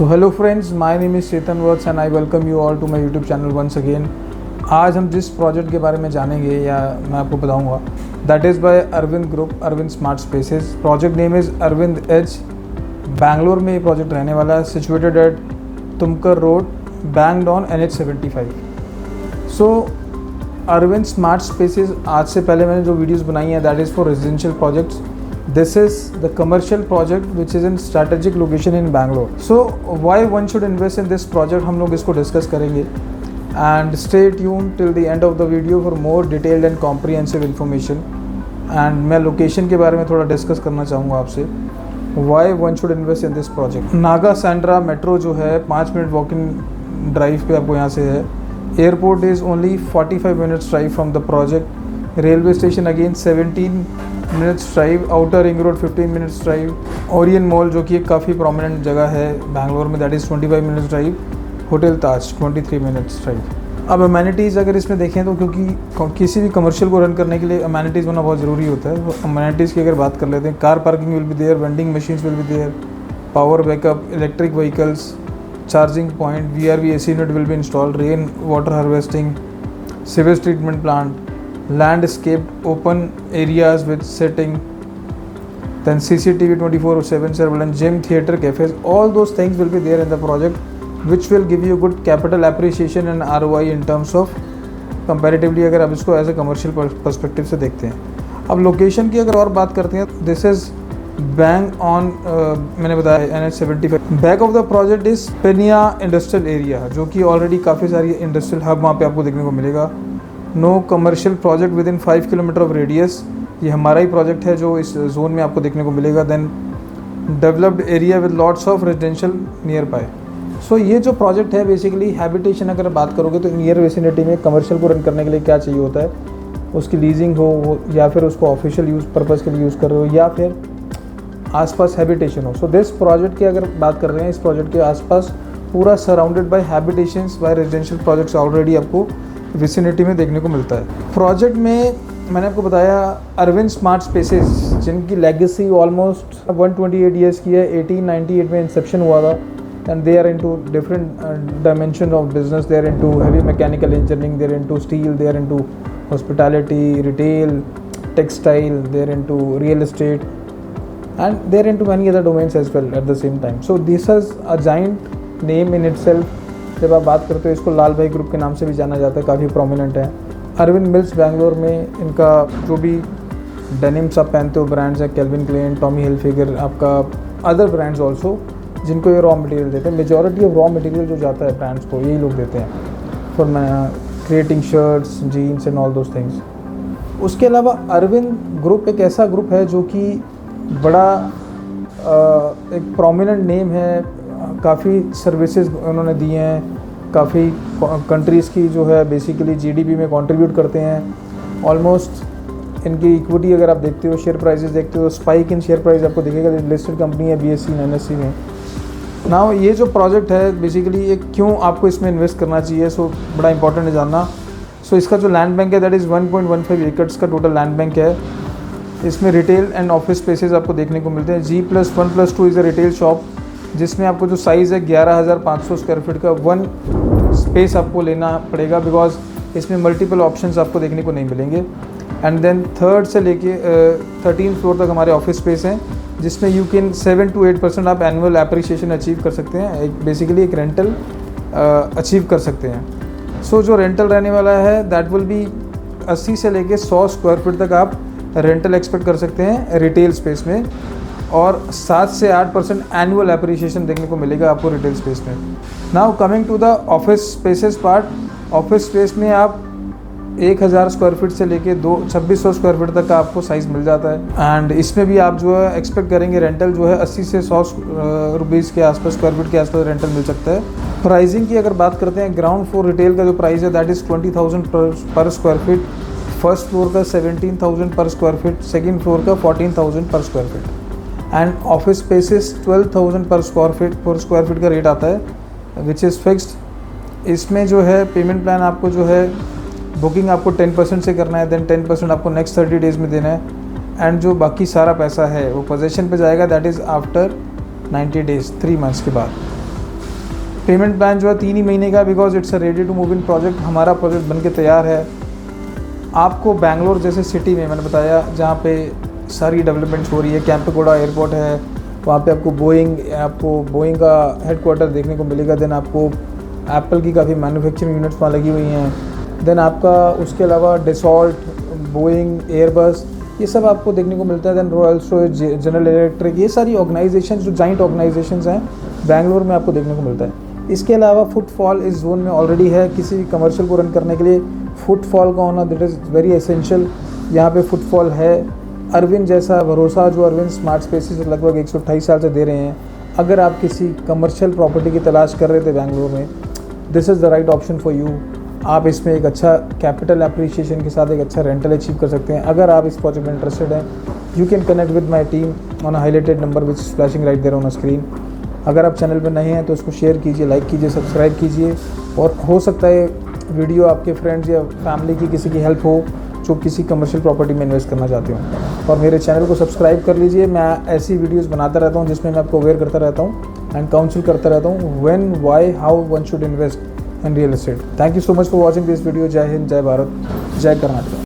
So hello friends, my name is Chetan works and I welcome you all to my YouTube channel once again. आज हम जिस project के बारे में जानेंगे या मैं आपको बताऊंगा, that is by Arvind group, Arvind smart spaces. Project name is Arvind edge. Bangalore में ये प्रोजेक्ट रहने वाला है, situated at Tumkur road, banged on NH75। So Arvind smart spaces, आज से पहले मैंने जो वीडियोज़ बनाई हैं that is for residential projects. This is the commercial project which is in strategic location in Bangalore. So why one should invest in this project, हम लोग इसको डिस्कस करेंगे। And stay tuned till the end of the video for more detailed and comprehensive information. And मैं location के बारे में थोड़ा discuss करना चाहूँगा आपसे। Why one should invest in this project? Naga Sandra metro जो है 5 मिनट वॉकिंग ड्राइव पे आपको यहाँ से है। Airport is only 45 minutes drive from the project. Railway station again 17 minutes drive. Outer ring road 15 minutes drive. Orion mall जो कि एक काफ़ी प्रोमिनेंट जगह है बैंगलोर में, that is 25 minutes drive. Hotel Taj 23 minutes drive. अब अमेनिटीज़ अगर इसमें देखें तो, क्योंकि किसी भी कमर्शियल को रन करने के लिए अमेनिटीज़ होना बहुत ज़रूरी होता है। तो अमेनिटीज़ की अगर बात कर लेते हैं, car parking will be there, vending machines will be there, power backup, electric vehicles, charging point, VRV AC unit will be installed, rain water harvesting, sewage treatment plant, landscaped open areas with sitting, then CCTV 24/7 surveillance, gym, theatre, cafes, all those things will be there in the project, which will give you good capital appreciation and ROI in terms of comparatively अगर आप इसको as a commercial perspective से देखते हैं। अब location की अगर और बात करते हैं, दिस इज़ बैंग ऑन, मैंने बताया NH75। Back of the project is Peenya industrial area, जो कि ऑलरेडी काफ़ी सारी इंडस्ट्रियल हब वहाँ पे आपको देखने को मिलेगा। No commercial project within 5 kilometer of radius, ये हमारा ही प्रोजेक्ट है जो इस जोन में आपको देखने को मिलेगा। Then developed area with lots of residential nearby. So ये जो प्रोजेक्ट है बेसिकली हैबिटेशन, अगर बात करोगे तो नियर विसिनिटी में कमर्शियल को रन करने के लिए क्या चाहिए होता है, उसकी लीजिंग हो या फिर उसको ऑफिशियल यूज़ पर्पज़ के लिए यूज़ कर रहे हो या फिर आसपास हैबिटेशन हो। सो दिस प्रोजेक्ट की अगर बात कर रहे हैं, इस प्रोजेक्ट के आसपास पूरा surrounded by habitations, by residential projects already आपको विसिनिटी में देखने को मिलता है। प्रोजेक्ट में मैंने आपको बताया अरविंद स्मार्ट स्पेसेस, जिनकी लेगेसी ऑलमोस्ट 128 ईयर्स की है। 1898 में इंसेप्शन हुआ था and they are into different dimension of business. They are into heavy mechanical engineering, they are into steel, they are into hospitality, retail, textile, they are into real estate and they are into many other domains as well at the same time. So this is a giant name in itself. जब आप बात करते हो, इसको लाल भाई group के नाम से भी जाना जाता है, काफ़ी प्रोमिनेंट है। अरविंद मिल्स बैंगलोर में इनका जो भी डेनिम्स आप पहनते हो ब्रांड्स है, केल्विन क्लेन, टॉमी हिलफिगर, आपका अदर ब्रांड्स ऑल्सो, जिनको ये रॉ मटेरियल देते हैं। मेजॉरिटी ऑफ रॉ मटेरियल जो जाता है ब्रांड्स को, यही लोग देते हैं for creating shirts, jeans and all those things. उसके अलावा अरविंद ग्रुप एक ऐसा ग्रुप है जो कि बड़ा एक प्रोमिनेंट नेम है। काफ़ी सर्विसेज उन्होंने दी हैं, काफ़ी कंट्रीज़ की जो है बेसिकली GDP में कंट्रीब्यूट करते हैं। ऑलमोस्ट इनकी इक्विटी अगर आप देखते हो, शेयर प्राइसेस देखते हो, स्पाइक इन शेयर प्राइस आपको दिखेगा। लिस्टेड कंपनी है BSE and NSE में। नाउ ये जो प्रोजेक्ट है बेसिकली ये क्यों आपको इसमें इन्वेस्ट करना चाहिए, सो बड़ा इंपॉर्टेंट है जानना। सो इसका जो लैंड बैंक है दैट इज़ 1.15 एकड़्स का टोटल लैंड बैंक है। इसमें रिटेल एंड ऑफिस स्पेसेस आपको देखने को मिलते हैं। G+1+2 is a retail shop, जिसमें आपको जो साइज़ है 11,500 स्क्वायर फीट का वन स्पेस आपको लेना पड़ेगा, बिकॉज इसमें मल्टीपल ऑप्शंस आपको देखने को नहीं मिलेंगे। एंड देन 3rd से लेके 13th फ्लोर तक हमारे ऑफिस स्पेस हैं, जिसमें यू कैन 7 to 8% आप एनुअल एप्रिसिएशन अचीव कर सकते हैं। एक बेसिकली एक रेंटल अचीव कर सकते हैं। सो जो रेंटल रहने वाला है दैट विल बी 80 से लेके 100 स्क्वायर फीट तक आप रेंटल एक्सपेक्ट कर सकते हैं रिटेल स्पेस में, और 7 से 8% एनुअल एप्रिसिएशन देखने को मिलेगा आपको रिटेल स्पेस में। Now coming to the office spaces part, office space में आप 1000 स्क्वायर फीट से लेके 2600 स्क्वायर फीट तक का आपको साइज़ मिल जाता है। एंड इसमें भी आप जो है एक्सपेक्ट करेंगे रेंटल जो है 80 से 100 रुपीज़ के आसपास, स्क्वायर फीट के आसपास रेंटल मिल सकता है। प्राइसिंग की अगर बात करते हैं, ग्राउंड फ्लोर रिटेल का जो प्राइस है दैट इज़ 20,000 पर स्क्वायर फीट, फर्स्ट फ्लोर का 17,000 पर स्क्वायर फीट, सेकेंड फ्लोर का 14,000 पर square feet, and office spaces 12,000 पर स्क्वायर फीट का रेट आता है विच इज़ फिक्स्ड। इसमें जो है पेमेंट प्लान आपको जो है बुकिंग आपको 10% से करना है, देन 10% आपको नेक्स्ट 30 डेज़ में देना है, एंड जो बाकी सारा पैसा है वो पोजेशन पे जाएगा, that is after 90 days, 3 months के बाद। पेमेंट प्लान जो है 3 ही महीने का, because it's a ready to move in project. हमारा प्रोजेक्ट बन के तैयार है। आपको बैंगलोर जैसे सिटी में, मैंने बताया, जहाँ पे सारी डेवलपमेंट्स हो रही है, कैंपेगौड़ा एयरपोर्ट है, वहाँ पे आपको बोइंग का हेडक्वार्टर देखने को मिलेगा। देन आपको एप्पल की काफ़ी मैन्युफैक्चरिंग यूनिट्स वहाँ लगी हुई हैं। देन आपका उसके अलावा डेसॉल्ट, बोइंग, एयरबस, ये सब आपको देखने को मिलता है। Then Rolls Royce, General Electric, ये सारी ऑर्गेनाइजेशन जो जॉइंट ऑर्गेनाइजेशंस हैं बैंगलोर में आपको देखने को मिलता है। इसके अलावा फुटफॉल इस जोन में ऑलरेडी है। किसी भी कमर्शियल को रन करने के लिए फुटफॉल का होना दैट इज़ वेरी एसेंशियल। यहाँ पे फुटफॉल है। अरविंद जैसा भरोसा जो अरविंद स्मार्ट स्पेसेस लगभग 128 साल से दे रहे हैं। अगर आप किसी कमर्शियल प्रॉपर्टी की तलाश कर रहे थे बैंगलोर में, this is the right option for you. आप इसमें एक अच्छा कैपिटल एप्रिसिएशन के साथ एक अच्छा रेंटल अचीव कर सकते हैं। अगर आप इस प्रोजेक्ट में इंटरेस्टेड हैं, you can connect with my team on a highlighted number which is flashing right there on a screen. अगर आप चैनल पर नए हैं तो उसको शेयर कीजिए, लाइक कीजिए, सब्सक्राइब कीजिए, और हो सकता है वीडियो आपके फ्रेंड्स या फैमिली की किसी की हेल्प हो जो किसी कमर्शियल प्रॉपर्टी में इन्वेस्ट करना चाहते हो। और मेरे चैनल को सब्सक्राइब कर लीजिए। मैं ऐसी वीडियोस बनाता रहता हूँ जिसमें मैं आपको अवेयर करता रहता हूँ एंड काउंसिल करता रहता हूँ when, why, how one should invest in real estate. Thank you so much for watching this video. जय हिंद, जय भारत, जय कर्नाटक।